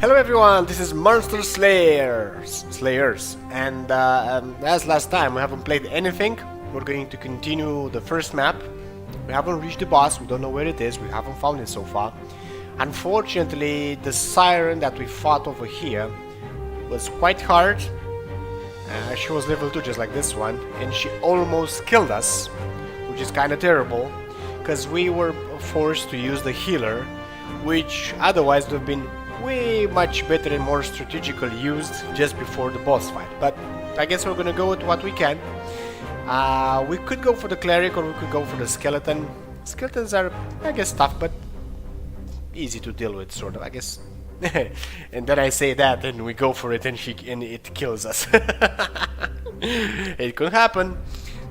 Hello everyone, this is Monster Slayers, and as last time we haven't played anything. We're going to continue the first map. We haven't reached the boss, we don't know where it is, we haven't found it so far. Unfortunately, the siren that we fought over here was quite hard. She was level 2 just like this one, and she almost killed us, which is kinda terrible, because we were forced to use the healer, which otherwise would have been way much better and more strategically used just before the boss fight. But I guess we're gonna go with what we can. We could go for the cleric or we could go for the skeleton. Skeletons are, I guess, tough but easy to deal with, sort of, I guess. And then I say that and we go for it and it kills us. It could happen.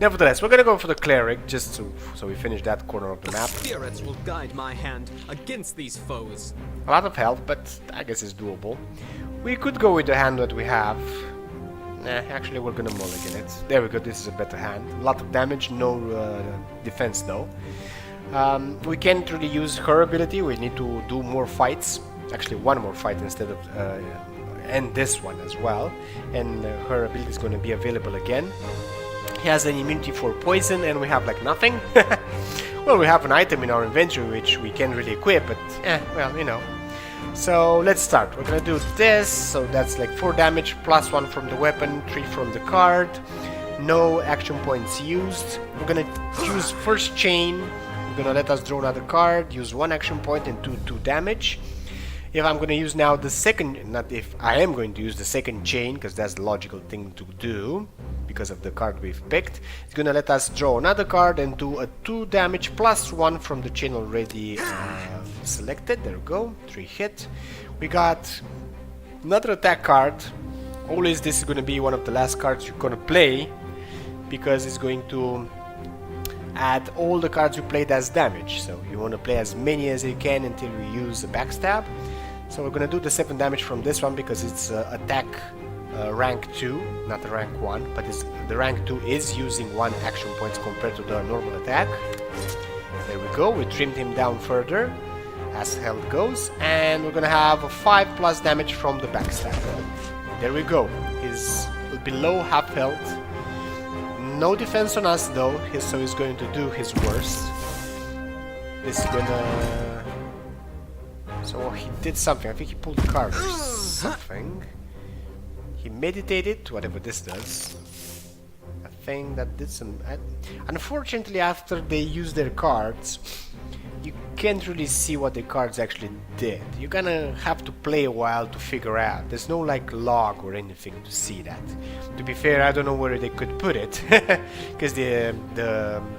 Nevertheless, we're gonna go for the cleric just so we finish that corner of the map. Spirits will guide my hand against these foes. A lot of health, but I guess it's doable. We could go with the hand that we have. Actually, we're gonna mulligan it. There we go, this is a better hand. A lot of damage, no defense though. We can't really use her ability, we need to do more fights. Actually, one more fight instead of... and this one as well. And her ability is gonna be available again. He has an immunity for poison and we have like nothing. Well, we have an item in our inventory which we can't really equip, but well, you know. So let's start. We're gonna do this, so that's like 4 damage, plus 1 from the weapon, 3 from the card. No action points used. We're gonna use first chain. We're gonna let us draw another card, use 1 action point and 2 damage. If I'm gonna use now the second, not if, I am going to use the second chain, because that's the logical thing to do, because of the card we've picked. It's gonna let us draw another card and do a 2 damage plus 1 from the chain already selected. There we go, 3 hit. We got another attack card. Always this is gonna be one of the last cards you're gonna play, because it's going to add all the cards you played as damage. So you want to play as many as you can until we use a backstab. So we're gonna do the 7 damage from this one because it's attack rank 2, not rank 1, but the rank 2 is using 1 action points compared to the normal attack. There we go, we trimmed him down further as health goes, and we're gonna have a 5 plus damage from the backstab. There we go, he's below half health. No defense on us though, so he's going to do his worst. This is gonna... So he did something, I think he pulled a card or something. He meditated, whatever this does. A thing that did some... Unfortunately, after they use their cards, you can't really see what the cards actually did. You're gonna have to play a while to figure out. There's no like log or anything to see that. To be fair, I don't know where they could put it, because the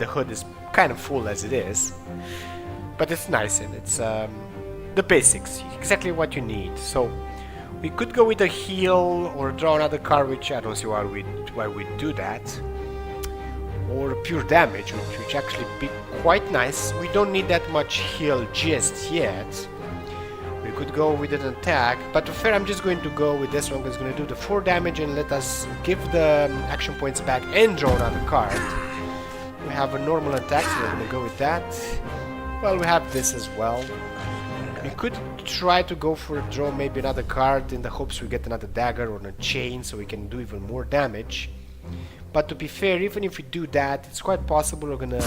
hood is kind of full as it is. But it's nice and it's the basics, exactly what you need. So we could go with a heal or draw another card, which I don't see why we'd do that. Or pure damage, which actually be quite nice. We don't need that much heal just yet. We could go with an attack, but to be fair, I'm just going to go with this one because it's going to do the 4 damage and let us give the action points back and draw another card. We have a normal attack, so we're going to go with that. Well, we have this as well. We could try to go for a draw maybe another card in the hopes we get another dagger or a chain so we can do even more damage. But to be fair, even if we do that, it's quite possible we're gonna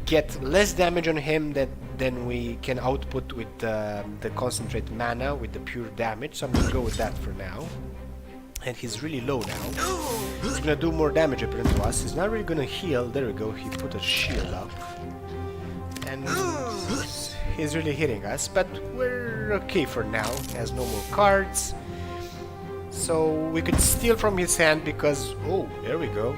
get less damage on him than we can output with the concentrate mana with the pure damage. So I'm gonna go with that for now. And he's really low now. He's gonna do more damage apparently to us. He's not really gonna heal. There we go, he put a shield up. And he's really hitting us, but we're okay for now. He has no more cards. So we could steal from his hand because, oh, there we go.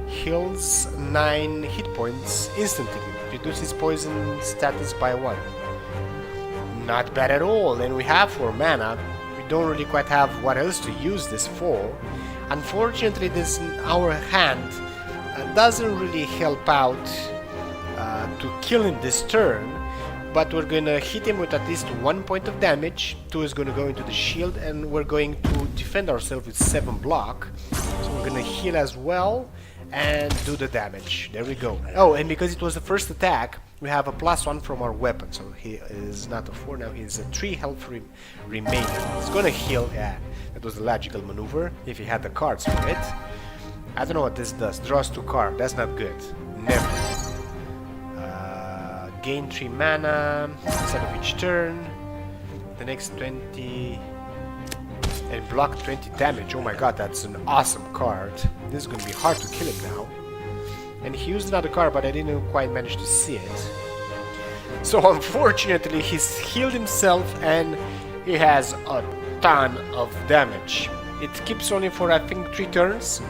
Heals 9 hit points instantly. Reduces poison status by 1. Not bad at all. And we have 4 mana. We don't really quite have what else to use this for. Unfortunately, this our hand doesn't really help out to kill him this turn. But we're gonna hit him with at least 1 point of damage. 2 is gonna go into the shield, and we're going to defend ourselves with 7 block. So we're gonna heal as well and do the damage. There we go. Oh, and because it was the first attack, we have a +1 from our weapon, so he is not a 4 now, he's a 3 health remaining. He's gonna heal, yeah, that was the logical maneuver, if he had the cards for it. I don't know what this does, draws 2 cards, that's not good, never. Gain 3 mana, instead of each turn, the next 20, and block 20 damage, oh my god, that's an awesome card. This is gonna be hard to kill him now. And he used another card, but I didn't quite manage to see it. So unfortunately, he's healed himself and he has a ton of damage. It keeps only for I think 3 turns.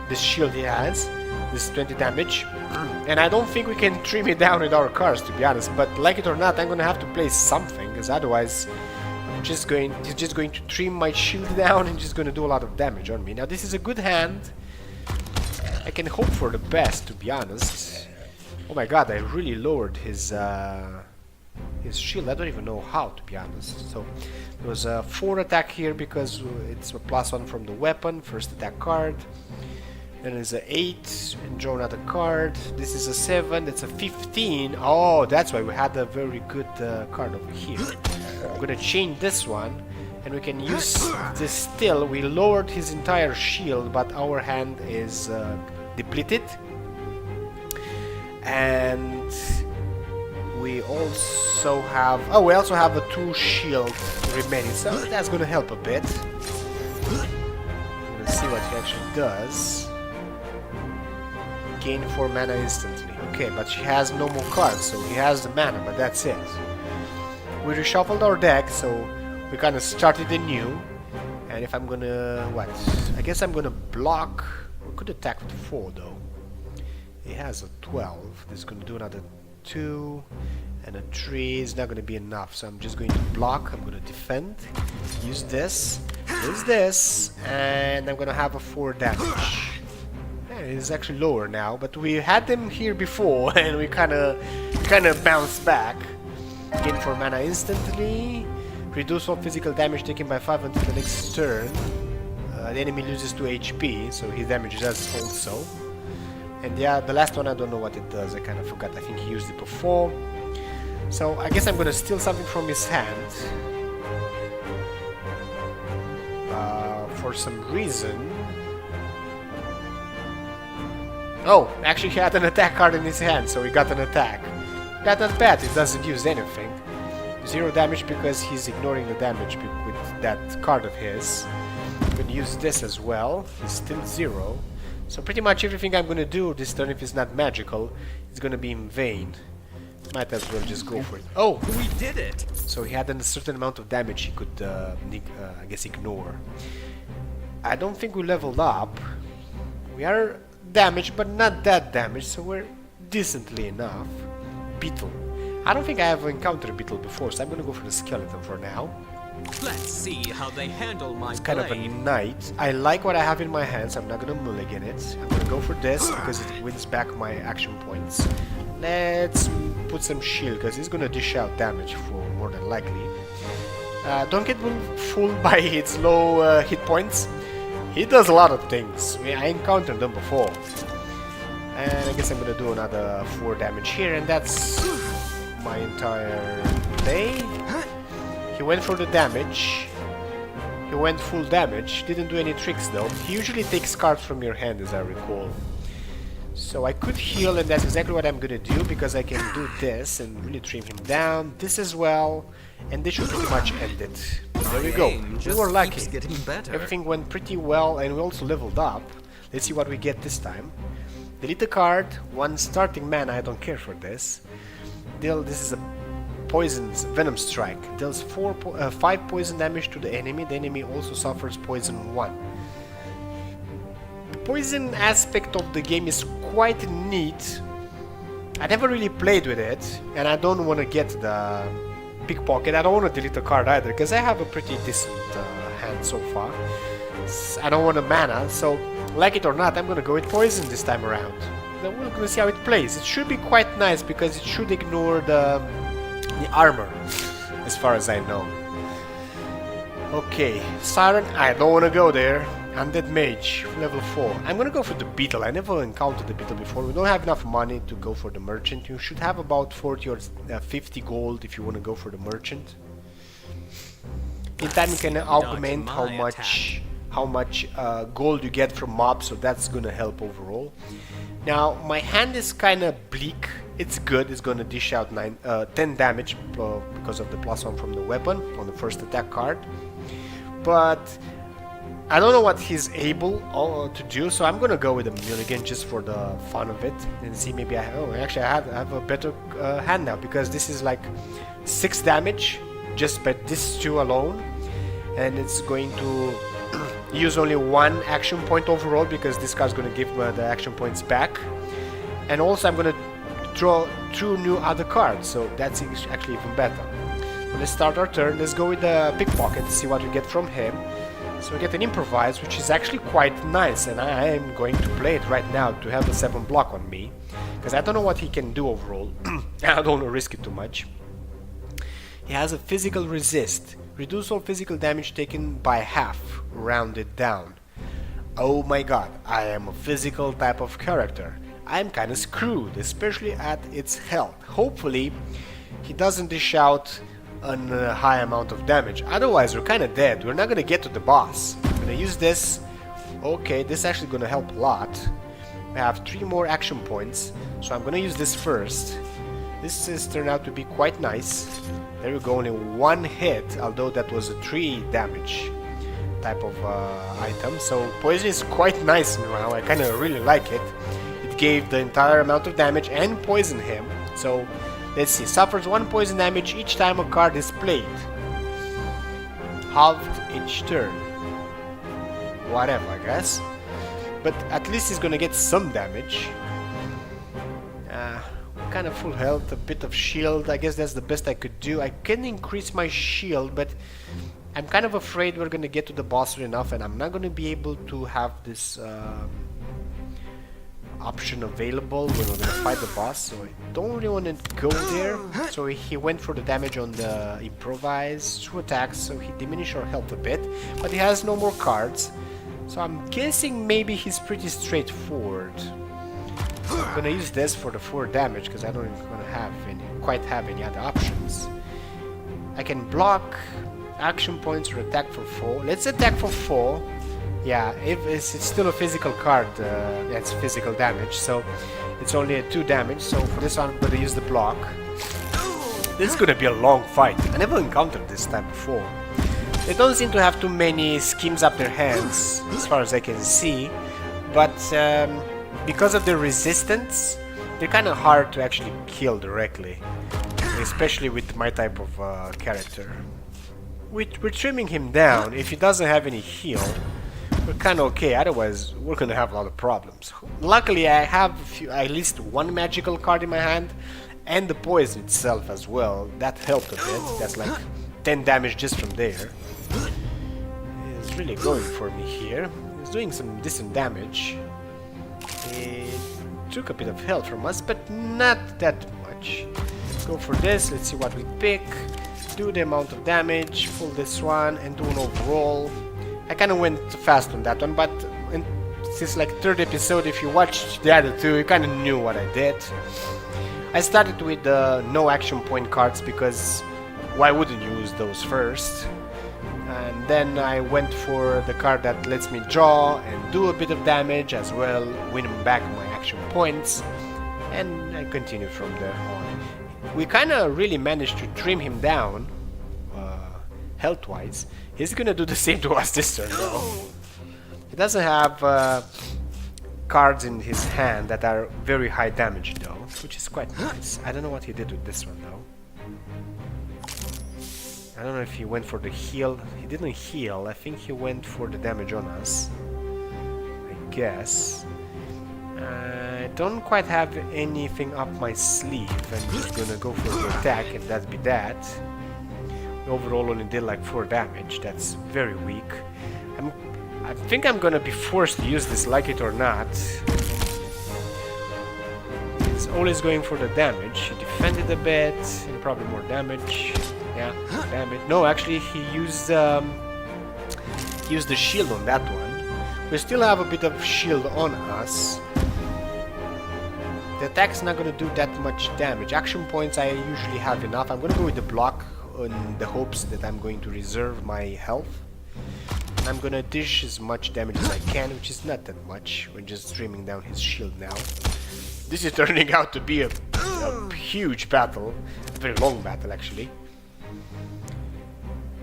This shield he has, this 20 damage. And I don't think we can trim it down with our cards, to be honest. But like it or not, I'm gonna have to play something, because otherwise he's just going to trim my shield down and just gonna do a lot of damage on me. Now this is a good hand. I can hope for the best, to be honest. Oh my god, I really lowered his shield. I don't even know how, to be honest. So there was a 4 attack here because it's a +1 from the weapon, first attack card. Then there's an 8 and draw another card. This is a 7, that's a 15. Oh, that's why we had a very good card over here. I'm gonna change this one. And we can use this still. We lowered his entire shield, but our hand is depleted. And we also have... oh, we also have a 2 shield remaining, so that's gonna help a bit. Let's see what he actually does. Gain 4 mana instantly. Okay, but she has no more cards, so he has the mana, but that's it. We reshuffled our deck, so we kind of started anew. And if I'm gonna... what? I guess I'm gonna block... we could attack with 4 though. He has a 12. This is gonna do another 2. And a 3 is not gonna be enough. So I'm just going to block. I'm gonna defend. Use this. Use this. And I'm gonna have a 4 damage. Yeah, it's actually lower now. But we had them here before. And we kinda bounced back. Gain 4 mana instantly. Reduce all physical damage taken by 5 until the next turn. The enemy loses 2 HP, so he damages us also. And yeah, the last one I don't know what it does, I kind of forgot, I think he used it before. So I guess I'm gonna steal something from his hand. For some reason... oh, actually he had an attack card in his hand, so he got an attack. Not that bad, it doesn't use anything. 0 damage because he's ignoring the damage with that card of his. I'm gonna use this as well. He's still 0. So pretty much everything I'm gonna do this turn, if it's not magical, is gonna be in vain. Might as well just go for it. Oh! We did it! So he had a certain amount of damage he could, I guess, ignore. I don't think we leveled up. We are damaged, but not that damaged, so we're decently enough. Beetle. I don't think I have encountered a beetle before, so I'm gonna go for the skeleton for now. Let's see how they handle my It's kind of a knight. I like what I have in my hands, I'm not gonna mulligan it. I'm gonna go for this because it wins back my action points. Let's put some shield because he's gonna dish out damage for more than likely. Don't get fooled by its low hit points. He does a lot of things. I encountered them before. And I guess I'm gonna do another 4 damage here, and that's my entire play. He went for the damage. He went full damage. Didn't do any tricks though. He usually takes cards from your hand, as I recall. So I could heal, and that's exactly what I'm gonna do, because I can do this and really trim him down. This as well, and this should pretty much end it. There we go. We were lucky. Everything went pretty well, and we also leveled up. Let's see what we get this time. Delete the card. 1 starting mana. I don't care for this. This is a poison's venom strike. Deals 5 poison damage to the enemy. The enemy also suffers poison 1. The poison aspect of the game is quite neat. I never really played with it, and I don't want to get the pickpocket. I don't want to delete the card either, because I have a pretty decent hand so far. I don't want a mana, so like it or not, I'm gonna go with poison this time around. Then we're gonna see how it plays. It should be quite nice because it should ignore the armor, as far as I know. Okay, Siren, I don't wanna go there. Undead Mage, level 4. I'm gonna go for the Beetle. I never encountered the Beetle before. We don't have enough money to go for the Merchant. You should have about 40 or 50 gold if you want to go for the Merchant. In time you can augment how much gold you get from mobs, so that's gonna help overall. Now my hand is kind of bleak. It's good. It's gonna dish out 10 damage because of the +1 from the weapon on the first attack card. But I don't know what he's able to do, so I'm gonna go with a mulligan just for the fun of it and see maybe I have a better hand now, because this is like 6 damage just by this 2 alone, and it's going to use only 1 action point overall because this card's gonna give the action points back, and also I'm gonna draw 2 new other cards, so that's actually even better. So let's start our turn. Let's go with the pickpocket to see what we get from him. So we get an improvise, which is actually quite nice, and I am going to play it right now to have the 7 block on me, because I don't know what he can do overall. I don't want to risk it too much. He has a physical resist. Reduce all physical damage taken by half, rounded down. Oh my god, I am a physical type of character. I'm kinda screwed, especially at its health. Hopefully, he doesn't dish out a high amount of damage. Otherwise, we're kinda dead. We're not gonna get to the boss. I'm gonna use this. Okay, this is actually gonna help a lot. We have 3 more action points, so I'm gonna use this first. This has turned out to be quite nice. There we go, only 1 hit, although that was a 3 damage type of item. So poison is quite nice now. I kinda really like it. It gave the entire amount of damage and poisoned him. So let's see, suffers 1 poison damage each time a card is played. Halved each turn. Whatever, I guess. But at least he's gonna get some damage. Kind of full health, a bit of shield. I guess that's the best I could do. I can increase my shield, but I'm kind of afraid we're gonna get to the boss soon enough, and I'm not gonna be able to have this option available when we're gonna fight the boss, so I don't really want to go there. So he went for the damage on the improvise, 2 attacks, so he diminished our health a bit, but he has no more cards, so I'm guessing maybe he's pretty straightforward. I'm gonna use this for the 4 damage because I don't quite have any other options. I can block action points or attack for 4. Let's attack for 4. Yeah, if it's still a physical card, that's physical damage, so it's only a 2 damage. So for this one, I'm gonna use the block. This is gonna be a long fight. I never encountered this type before. They don't seem to have too many schemes up their hands, as far as I can see, but because of their resistance, they're kind of hard to actually kill directly, especially with my type of character. We're trimming him down. If he doesn't have any heal, we're kind of okay, otherwise we're gonna have a lot of problems. Luckily I have at least 1 magical card in my hand, and the poison itself as well. That helped a bit. That's like 10 damage just from there. He's really going for me here. He's doing some decent damage. He took a bit of health from us, but not that much. Let's go for this. Let's see what we pick. Do the amount of damage, pull this one, and do an overall. I kind of went fast on that one, but since like 3rd episode, if you watched the other 2, you kind of knew what I did. I started with no action point cards because why wouldn't you use those first? And then I went for the card that lets me draw and do a bit of damage as well, winning back my action points, and I continued from there on. We kind of really managed to trim him down, health-wise. He's gonna do the same to us this turn though. He doesn't have cards in his hand that are very high damage though, which is quite nice. I don't know what he did with this one though. I don't know if he went for the heal. He didn't heal. I think he went for the damage on us, I guess. I don't quite have anything up my sleeve. I'm just gonna go for the attack and that'd be that. Overall only did like 4 damage. That's very weak. I think I'm gonna be forced to use this, like it or not. It's always going for the damage. He defended a bit, and probably more damage. Yeah, damage. No, actually he used the shield on that one. We still have a bit of shield on us. The attack's not gonna do that much damage. Action points I usually have enough. I'm gonna go with the block in the hopes that I'm going to reserve my health. I'm gonna dish as much damage as I can, which is not that much. We're just streaming down his shield now. This is turning out to be a huge battle. A very long battle, actually.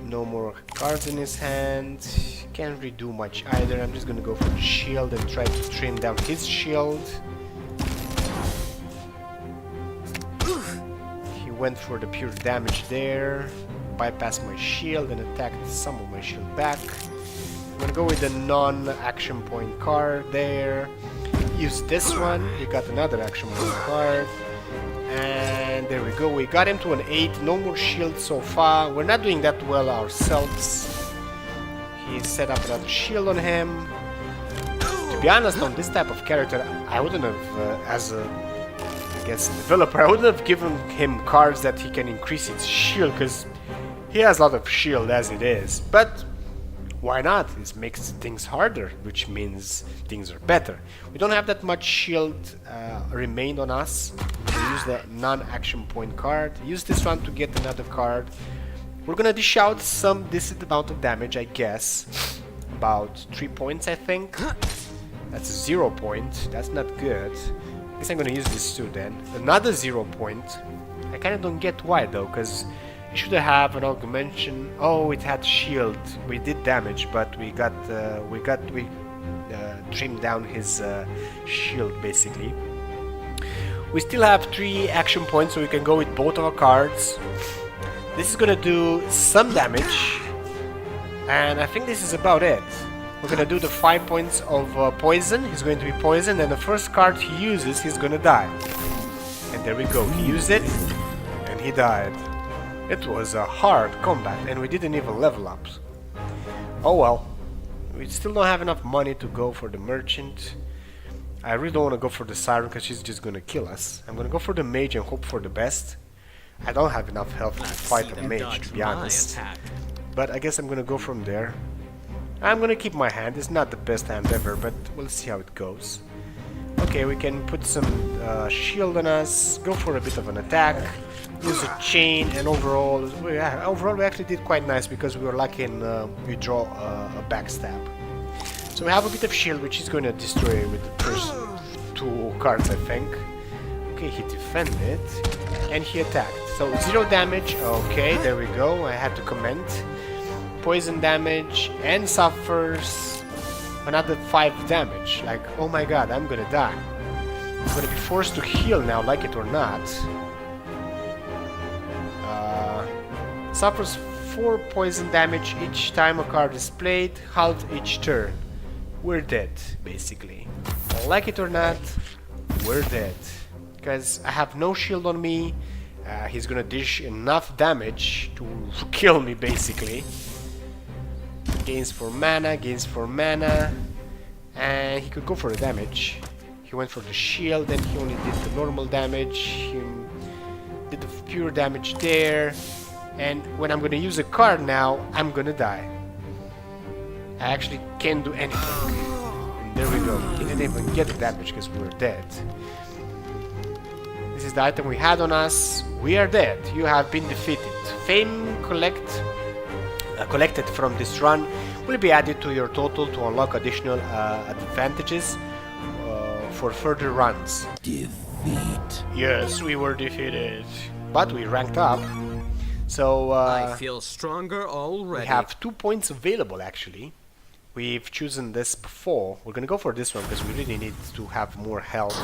No more cards in his hand. Can't really do much either. I'm just gonna go for the shield and try to trim down his shield. He went for the pure damage there. Bypassed my shield and attacked some of my shield back. I'm gonna go with the non-action point card there. Use this one. He got another action point card. And there we go. We got him to an 8. No more shield so far. We're not doing that well ourselves. He set up another shield on him. To be honest, on this type of character, I wouldn't have, as a developer, I wouldn't have given him cards that he can increase his shield, because he has a lot of shield as it is. But why not? This makes things harder, which means things are better. We don't have that much shield remained on us. We use the non-action point card. Use this one to get another card. We're gonna dish out some decent amount of damage, I guess. About 3 points, I think. That's a 0 point. That's not good. I guess I'm gonna use this too then. Another 0 point. I kinda don't get why though, because it should have an augmentation. Oh, it had shield. We did damage, but we trimmed down his shield basically. We still have 3 action points, so we can go with both of our cards. This is gonna do some damage, and I think this is about it. We're gonna do the 5 points of poison. He's going to be poisoned, and the first card he uses, he's gonna die. And there we go. He used it, and he died. It was a hard combat, and we didn't even level up. Oh well. We still don't have enough money to go for the merchant. I really don't want to go for the siren because she's just gonna kill us. I'm gonna go for the mage and hope for the best. I don't have enough health to fight a mage, to be honest. But I guess I'm gonna go from there. I'm gonna keep my hand. It's not the best hand ever, but we'll see how it goes. Okay, we can put some shield on us, go for a bit of an attack, use a chain, and overall we actually did quite nice because we were lucky and we draw a backstab. So we have a bit of shield, which is going to destroy with the first 2 cards, I think. Okay, he defended, and he attacked. So 0 damage, okay, there we go, I had to comment. Poison damage, and suffers another 5 damage. Like, oh my god, I'm gonna die. I'm gonna be forced to heal now, like it or not. Suffers 4 poison damage each time a card is played, halved each turn. We're dead, basically. Like it or not, we're dead. Because I have no shield on me. He's gonna dish enough damage to kill me, basically. Gains 4 mana, and he could go for the damage. He went for the shield, and he only did the normal damage. He did the pure damage there. And when I'm gonna use a card now, I'm gonna die. I actually can't do anything. And there we go. He didn't even get the damage because we were dead. This is the item we had on us. We are dead. You have been defeated. Fame collected from this run will be added to your total to unlock additional advantages for further runs. Defeat. Yes, we were defeated, but we ranked up. So I feel stronger already. we have 2 points available actually. We've chosen this before. We're gonna go for this one because we really need to have more health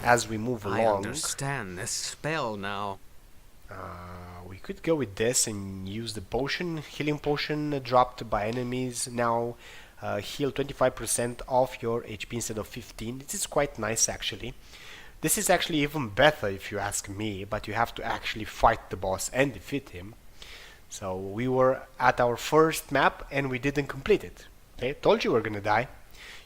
as we move I along. understand this spell now. We could go with this and use the potion. Healing potion dropped by enemies. Now heal 25% of your HP instead of 15. This is quite nice actually. This is actually even better if you ask me, but you have to actually fight the boss and defeat him. So we were at our first map and we didn't complete it. Okay, told you we're gonna die.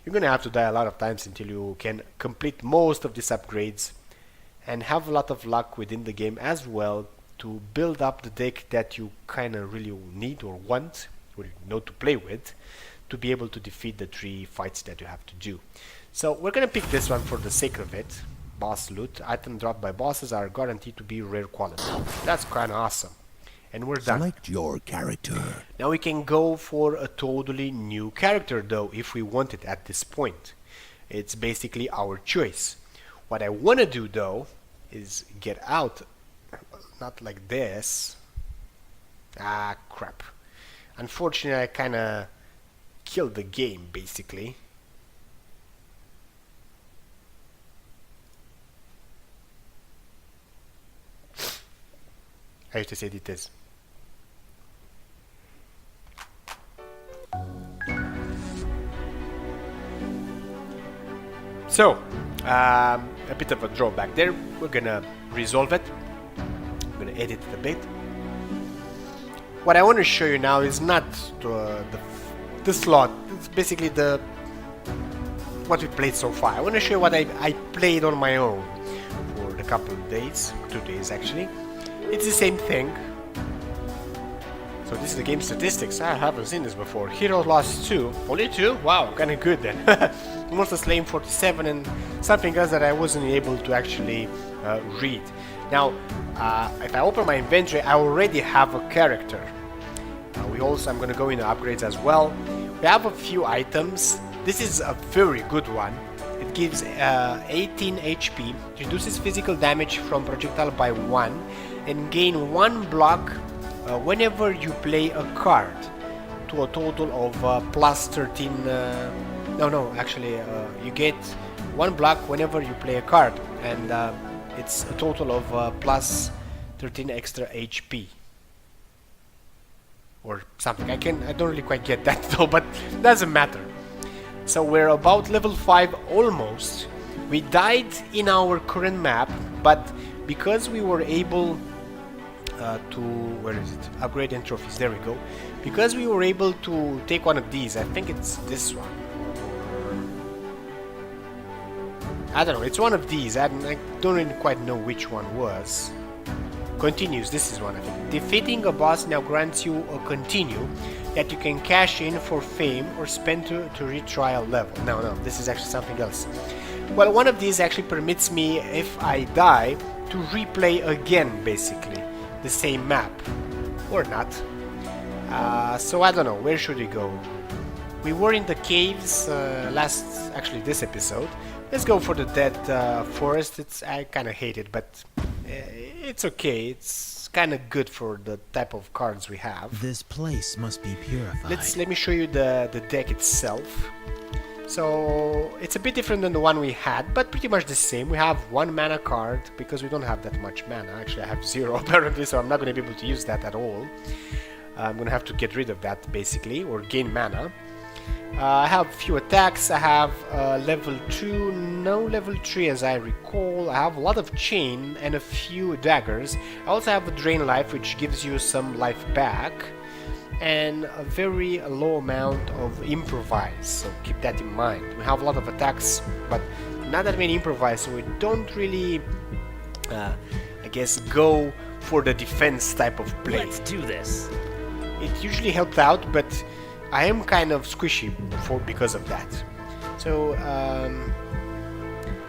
You're gonna have to die a lot of times until you can complete most of these upgrades and have a lot of luck within the game as well to build up the deck that you kinda really need or want or know to play with. to be able to defeat the 3 fights that you have to do. So we're gonna pick this one for the sake of it. Boss loot. Items dropped by bosses are guaranteed to be rare quality. That's kinda awesome. And we're done. Select your character. Now we can go for a totally new character though, if we want it at this point. It's basically our choice. What I want to do though is get out, not like this. Ah, crap. Unfortunately, I kind of killed the game basically. I used to say it is. So, a bit of a drawback there. We're gonna resolve it. I'm gonna edit it a bit. What I want to show you now is not the slot. It's basically what we played so far. I want to show you what I played on my own for a couple of days, 2 days actually. It's the same thing. So this is the game statistics. I haven't seen this before. Hero lost 2. Only 2? Wow, kinda good then. Monster slain 47 and something else that I wasn't able to actually read. Now, if I open my inventory, I already have a character. I'm gonna go into upgrades as well. We have a few items. This is a very good one. It gives 18 HP, reduces physical damage from projectile by 1, and gain 1 block whenever you play a card, to a total of plus 13. You get 1 block whenever you play a card, and it's a total of plus 13 extra HP. Or something. I don't really quite get that though, but doesn't matter. So we're about level 5 almost. We died in our current map, but because we were able to, where is it? Upgrade and trophies, there we go. Because we were able to take one of these, I think it's this one. I don't know, it's one of these. I don't really quite know which one was. Continues, this is one of them. Defeating a boss now grants you a continue that you can cash in for fame or spend to retry a level. No, this is actually something else. Well, one of these actually permits me, if I die, to replay again, basically, the same map. Or not. So I don't know, where should we go? We were in the caves this episode. Let's go for the dead forest. I kind of hate it, but it's okay. It's kind of good for the type of cards we have. This place must be purified. Let me show you the deck itself. So it's a bit different than the one we had, but pretty much the same. We have 1 mana card because we don't have that much mana. Actually, I have 0 apparently, so I'm not going to be able to use that at all. I'm going to have to get rid of that basically, or gain mana. I have a few attacks. I have level 2, no level 3 as I recall. I have a lot of chain and a few daggers. I also have a drain life, which gives you some life back, and a very low amount of improvise, so keep that in mind. We have a lot of attacks, but not that many improvise, so we don't really, I guess, go for the defense type of play. Let's do this. It usually helped out, but I am kind of squishy because of that. So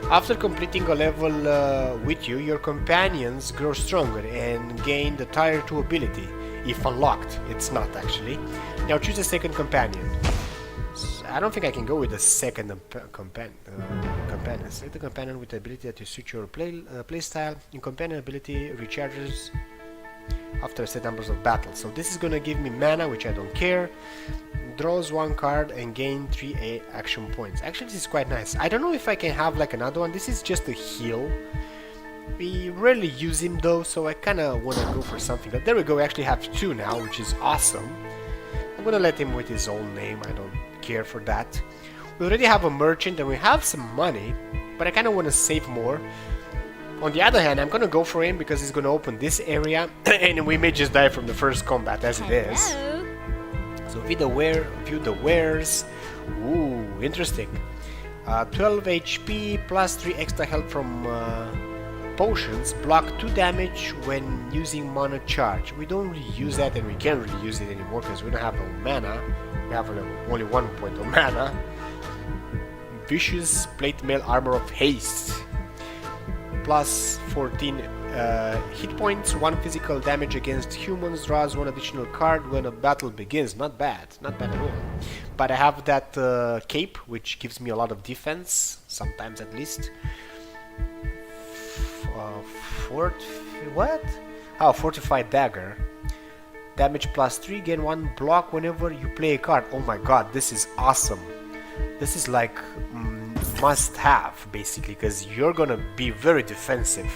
after completing a level with you, your companions grow stronger and gain the Tier 2 ability. If unlocked, it's not actually. Now choose a second companion. I don't think I can go with the second companion. Select the companion with the ability that suits your play style. Your companion ability recharges after a set numbers of battles. So this is gonna give me mana, which I don't care. Draws 1 card and gain 3 action points. Actually, this is quite nice. I don't know if I can have like another one. This is just a heal. We rarely use him though, so I kinda wanna go for something. But there we go, we actually have 2 now, which is awesome. I'm gonna let him with his own name, I don't care for that. We already have a merchant and we have some money, but I kinda wanna save more. On the other hand, I'm gonna go for him because he's gonna open this area and we may just die from the first combat as it is. So view the wares. Ooh, interesting. 12 HP plus 3 extra health from potions block 2 damage when using mana charge. We don't really use that, and we can't really use it anymore because we don't have no mana. We have only 1 point of mana. Vicious plate mail armor of haste. Plus 14 hit points, 1 physical damage against humans, draws 1 additional card when a battle begins. Not bad at all. But I have that cape, which gives me a lot of defense, sometimes at least. What? Oh, fortified dagger. Damage plus 3, gain 1 block whenever you play a card. Oh my god, this is awesome. This is like must have, basically, because you're gonna be very defensive.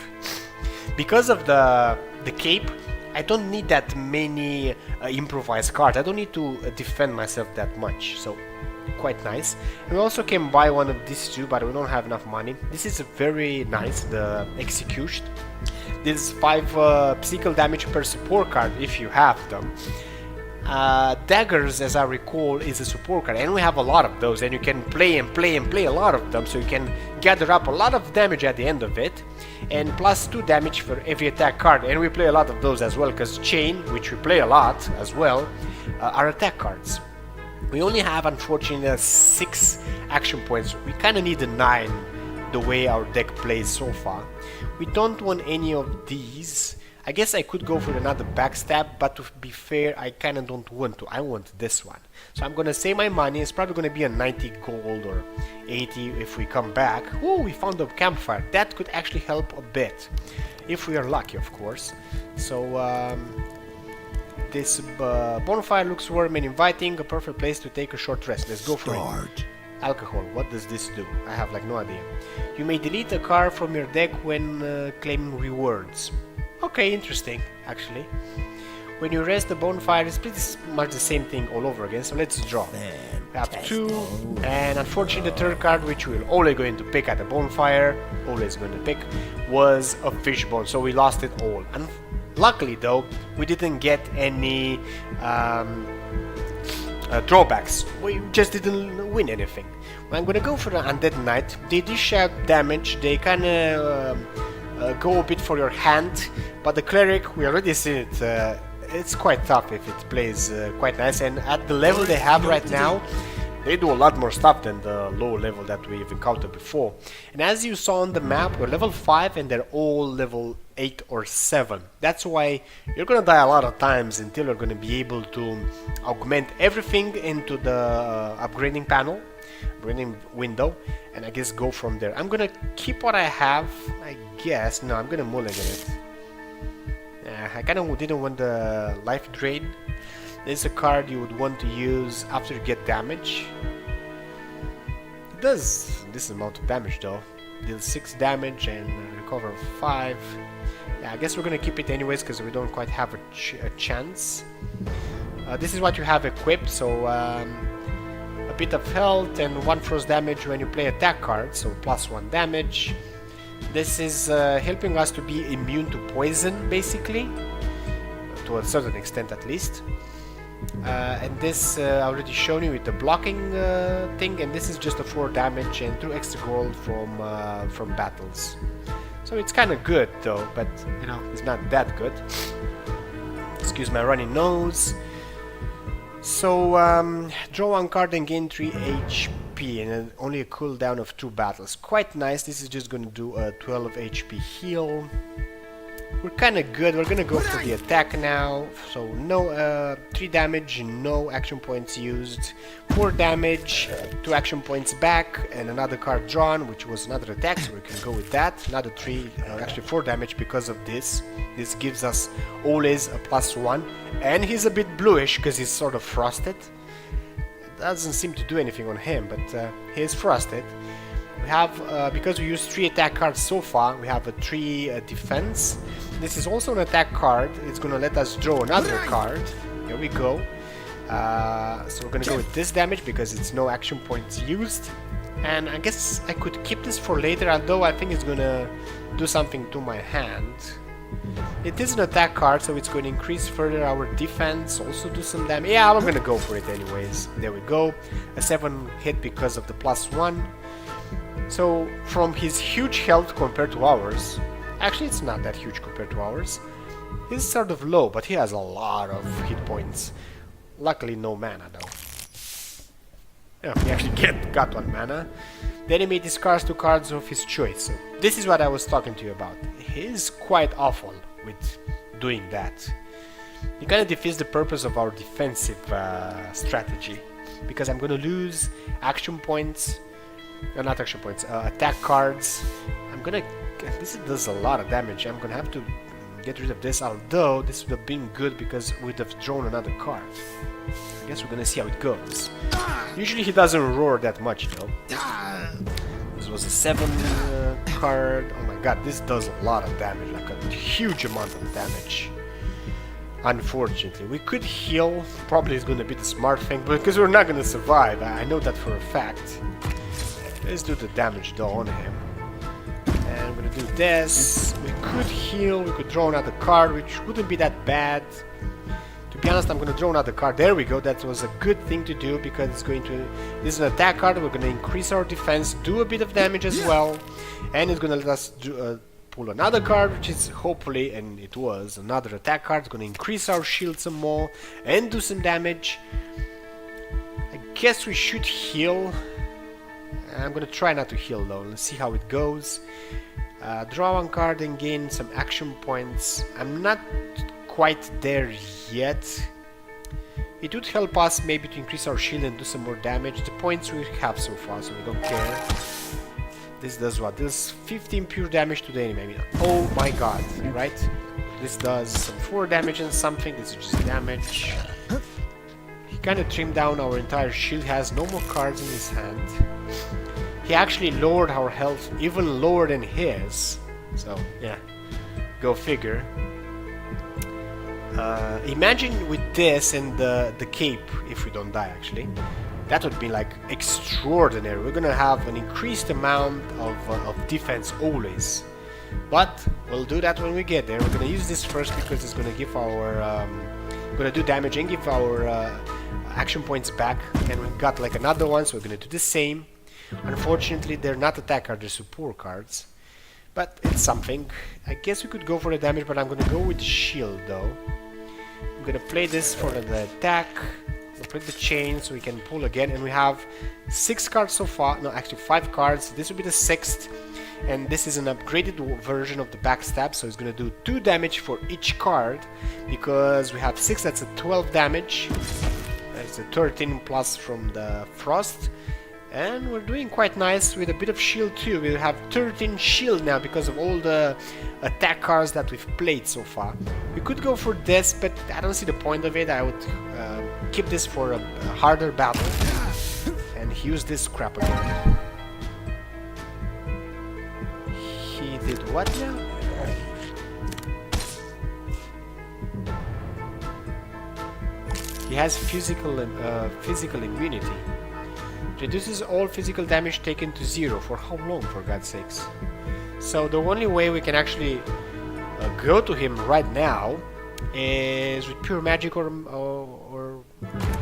Because of the cape, I don't need that many improvised cards. I don't need to defend myself that much, so quite nice. And we also can buy one of these two, but we don't have enough money. This is very nice, the execution. This is 5 physical damage per support card if you have them. Daggers, as I recall, is a support card, and we have a lot of those, and you can play a lot of them, so you can gather up a lot of damage at the end of it. And plus 2 damage for every attack card, and we play a lot of those as well, because Chain, which we play a lot as well, are attack cards. We only have, unfortunately, 6 action points. We kind of need a 9 the way our deck plays so far. We don't want any of these. I guess I could go for another backstab, but to be fair, I kind of don't want to. I want this one. So I'm gonna save my money. It's probably gonna be a 90 gold or 80 if we come back. Oh, we found a campfire. That could actually help a bit. If we are lucky, of course. So, this bonfire looks warm and inviting. A perfect place to take a short rest. Let's go for it. Alcohol. What does this do? I have like no idea. You may delete a card from your deck when claiming rewards. Okay, interesting, actually. When you rest, the bonfire is pretty much the same thing all over again, so let's draw. We have 2, and unfortunately the third card, which we're always going to pick at the bonfire, was a fishbone, so we lost it all. And luckily though, we didn't get any drawbacks. We just didn't win anything. I'm gonna go for the Undead Knight. They dish out damage, they kinda go a bit for your hand, but the Cleric, we already see it, it's quite tough if it plays quite nice, and at the level they have right now, they do a lot more stuff than the low level that we've encountered before. And as you saw on the map, we're level 5 and they're all level 8 or 7. That's why you're gonna die a lot of times until you're gonna be able to augment everything into the upgrading panel, upgrading window, and I guess go from there. I'm gonna keep what I have, I guess. No, I'm gonna mulligan it. I kinda didn't want the life drain. This is a card you would want to use after you get damage. It does this amount of damage though. Deals 6 damage and recover 5. Yeah, I guess we're gonna keep it anyways because we don't quite have a chance. This is what you have equipped, so a bit of health and 1 frost damage when you play attack cards, so plus 1 damage. This is helping us to be immune to poison, basically, to a certain extent at least. And this I already shown you with the blocking thing, and this is just a 4 damage and 2 extra gold from battles. So it's kind of good though, but you know, it's not that good. Excuse my runny nose. So draw 1 card and gain 3 HP, and only a cooldown of 2 battles. Quite nice. This is just going to do a 12 HP heal. We're kind of good. We're gonna go for the attack now. So no 3 damage, no action points used. 4 damage, 2 action points back, and another card drawn, which was another attack. So we can go with that. Another 3, actually 4 damage because of this. This gives us always a +1, and he's a bit bluish because he's sort of frosted. It doesn't seem to do anything on him, but he is frosted. We have, because we used 3 attack cards so far, we have a 3 defense. This is also an attack card. It's gonna let us draw another card. Here we go. So we're gonna go with this damage because it's no action points used. And I guess I could keep this for later, although I think it's gonna do something to my hand. It is an attack card, so it's going to increase further our defense, also do some damage. Yeah, we're gonna go for it anyways. There we go. A 7 hit because of the +1. So from his huge health compared to ours, Actually, it's not that huge compared to ours. He's sort of low, but he has a lot of hit points. Luckily, no mana though. Yeah, he actually got 1 mana. The enemy discards 2 cards of his choice. So this is what I was talking to you about. He's quite awful with doing that. He kind of defeats the purpose of our defensive strategy, because I'm gonna lose action points, not action points, attack cards. I'm gonna. This does a lot of damage. I'm gonna have to get rid of this. Although this would have been good because we'd have drawn another card. I guess we're gonna see how it goes. Usually he doesn't roar that much though. This was a 7 card. Oh my god, this does a lot of damage, like a huge amount of damage. Unfortunately, we could heal. Probably is gonna be the smart thing, but because we're not gonna survive, I know that for a fact. Let's do the damage though on him. And I'm gonna do this. We could heal, we could draw another card, which wouldn't be that bad. To be honest, I'm gonna draw another card. There we go, that was a good thing to do because it's going to... This is an attack card, we're gonna increase our defense, do a bit of damage as well. And it's gonna let us do, pull another card, which is hopefully, and it was, another attack card. It's gonna increase our shield some more and do some damage. I guess we should heal. I'm gonna try not to heal though, let's see how it goes. Draw 1 card and gain some action points. I'm not quite there yet. It would help us maybe to increase our shield and do some more damage. The points we have so far, so we don't care. This does what? This 15 pure damage to the enemy. I mean, oh my god, right? This does some 4 damage and something. This is just damage. He kind of trimmed down our entire shield. He has no more cards in his hand. He actually lowered our health even lower than his. So, yeah. Go figure. Imagine with this and the cape, if we don't die actually. That would be like extraordinary. We're gonna have an increased amount of defense always. But we'll do that when we get there. We're gonna use this first because it's gonna give our... gonna do damage and give our action points back. And we've got like another one, so we're gonna do the same. Unfortunately, they're not attack cards, they're support cards. But it's something. I guess we could go for the damage, but I'm gonna go with the shield though. I'm gonna play this for the attack. We'll put the chain so we can pull again, and we have 6 cards so far. No, actually 5 cards. This will be the 6th, and this is an upgraded version of the backstab, so it's gonna do 2 damage for each card because we have 6. That's a 12 damage. That's a 13 plus from the frost. And we're doing quite nice with a bit of shield too. We have 13 shield now because of all the attack cards that we've played so far. We could go for this, but I don't see the point of it. I would keep this for a harder battle and use this crap again. He did what now? He has physical immunity. Reduces all physical damage taken to 0. For how long, for God's sakes? So the only way we can actually go to him right now is with pure magic or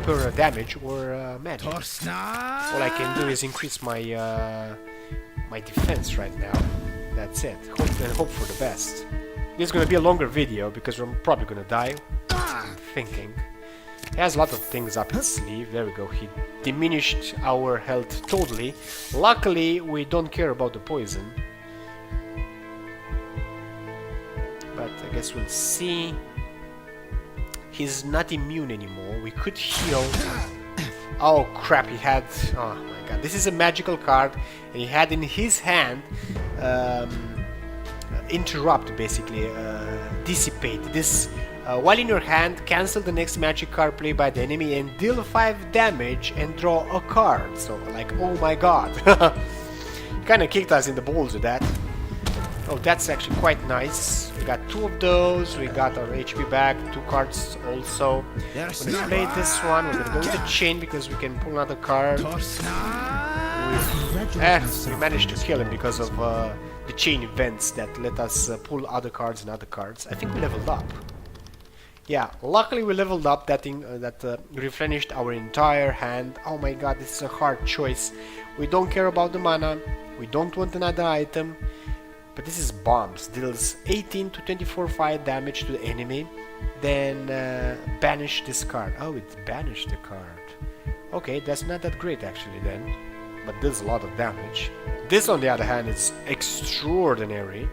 pure damage or magic. All I can do is increase my my defense right now. That's it. Hope for the best. This is gonna be a longer video because we're probably gonna die. I'm thinking. He has a lot of things up his sleeve. There we go. He diminished our health totally. Luckily, we don't care about the poison. But I guess we'll see. He's not immune anymore. We could heal. Oh crap, he had... Oh my god. This is a magical card. And he had in his hand... interrupt, basically. Dissipate. This... while in your hand, cancel the next magic card played by the enemy and deal 5 damage and draw a card. So, like, oh my god. Kinda kicked us in the balls with that. Oh, that's actually quite nice. We got 2 of those, we got our HP back, 2 cards also. We're gonna play this one, we're gonna go with the chain because we can pull another card. We managed to kill him because of the chain events that let us pull other cards and other cards. I think we leveled up. Yeah, luckily we leveled up that thing that replenished our entire hand. Oh my god, this is a hard choice. We don't care about the mana, we don't want another item, but this is bombs. Deals 18 to 24 fire damage to the enemy. Then banish this card. Oh, it banished the card. Okay, that's not that great actually then, but deals a lot of damage. This on the other hand is extraordinary.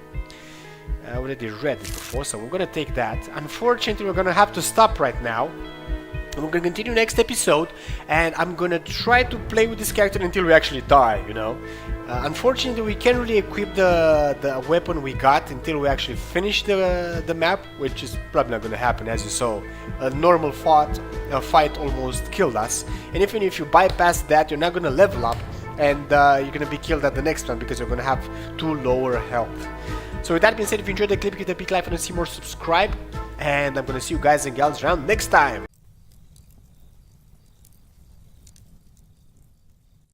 I already read it before, so we're gonna take that. Unfortunately, we're gonna have to stop right now. And we're gonna continue next episode, and I'm gonna try to play with this character until we actually die, you know. Unfortunately, we can't really equip the weapon we got until we actually finish the map, which is probably not gonna happen. As you saw, a normal fight almost killed us, and even if you bypass that, you're not gonna level up, and you're gonna be killed at the next one because you're gonna have too lower health. So with that being said, if you enjoyed the clip, give it a big like and see more, subscribe, and I'm gonna see you guys and gals around next time.